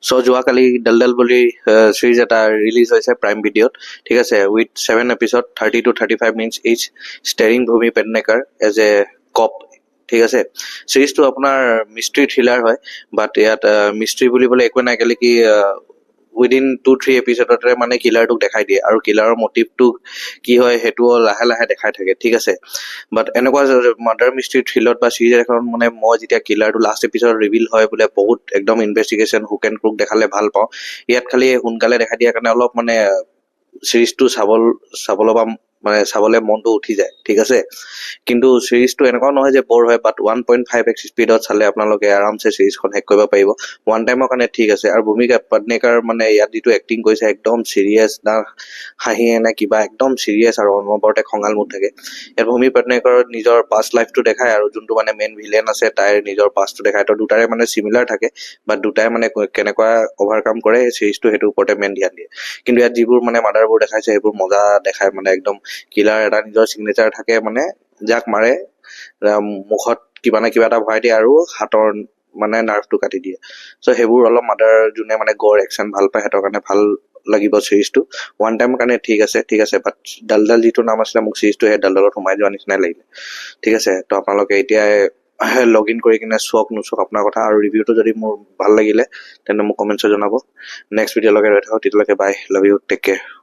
চ' যোৱাকালি ডালডাল বুলি চিৰিজ এটা ৰিলিজ হৈছে প্ৰাইম ভিডিঅ'ত, ঠিক আছে, with 7 episode 30 to 35 minutes each, starring Bhumi Pednekar as a কপ। ঠিক আছে, চিৰিজটো আপোনাৰ মিষ্ট্ৰি থ্ৰিলাৰ হয়, বাট ইয়াত মিষ্ট্ৰি বুলিবলৈ একো নাই, কেলে কি উইদিন 2-3 এপিছডতে মানে কিলাৰটোক দেখাই দিয়ে, আৰু কিলাৰৰ মটিভটো কি হয় সেইটোও লাহে লাহে দেখাই থাকে। ঠিক আছে, বাট এনেকুৱা মাৰ্ডাৰ মিষ্ট্ৰি থ্ৰিলত বা চিৰিজ এখন মানে মই যেতিয়া কিলাৰটো লাষ্ট এপিছড ৰিভিল হয় বোলে বহুত একদম ইনভেষ্টিগেশ্যন হুক এণ্ড ক্ৰুক দেখালে ভাল পাওঁ। ইয়াত খালি সোনকালে দেখাই দিয়াৰ কাৰণে অলপ মানে চিৰিজটো চাবলৈ মনটো উঠি যায়। ঠিক আছে, কিন্তু চিৰিজটো এনেকুৱাও নহয় যে বৰ হয়, বাট 1.5x স্পীডত চালে আপোনালোকে আৰামছে চিৰিজখন শেষ কৰিব পাৰিব ওৱান টাইমৰ কাৰণে। ঠিক আছে, আৰু ভূমিকা পেডনেকাৰ মানে ইয়াত যিটো এক্টিং কৰিছে একদম চিৰিয়াছ, না হাঁহিয়ে নে কিবা, একদম চিৰিয়াছ আৰু অনবৰতে খঙাল মুড থাকে। ইয়াত ভূমি পেডনেকাৰৰ নিজৰ পাষ্ট লাইফটো দেখায়, আৰু যোনটো মানে মেইন ভিলেন আছে তাইৰ নিজৰ পাষ্টটো দেখায়। তো দুটাৰে মানে চিমিলাৰ থাকে, বাট দুটাই মানে কেনেকুৱা অভাৰকাম কৰে চিৰিজটো সেইটোৰ ওপৰতে মেইন ধ্যান দিয়ে। কিন্তু ইয়াত যিবোৰ মানে মাৰ্ডাৰবোৰ দেখাইছে সেইবোৰ মজা দেখায়, মানে একদম কিলাৰ এটা নিজৰ চিগনেচাৰ থাকে, মানে যাক মাৰে মুখত কিবা না কিবা এটা ভৰাই দিয়ে আৰু হাতৰ মানে নাৰ্ভটো কাটি দিয়ে। চ' সেইবোৰ অলপ মাৰ্ডাৰ যোনে মানে গড় একশ্যন ভাল পায় সিহঁতৰ কাৰণে ভাল লাগিব চিৰিজটো ওৱান টাইমৰ কাৰণে। ঠিক আছে, বাট ডালডাল যিটো নাম আছিলে মোক চিৰিজটো সেই ডালডালত সোমাই যোৱা নিচিনাই লাগিলে। ঠিক আছে, তো আপোনালোকে এতিয়াই লগ ইন কৰি কিনে চোৱক নোচোৱক আপোনাৰ কথা, আৰু ৰিভিউটো যদি মোৰ ভাল লাগিলে তেন্তে মোক কমেণ্টছত জনাব। নেক্সট ভিডিঅ'লৈকে ৰৈ থাকক, তেতিয়ালৈকে বাই, লাভ ইউ, টেক কেয়াৰ।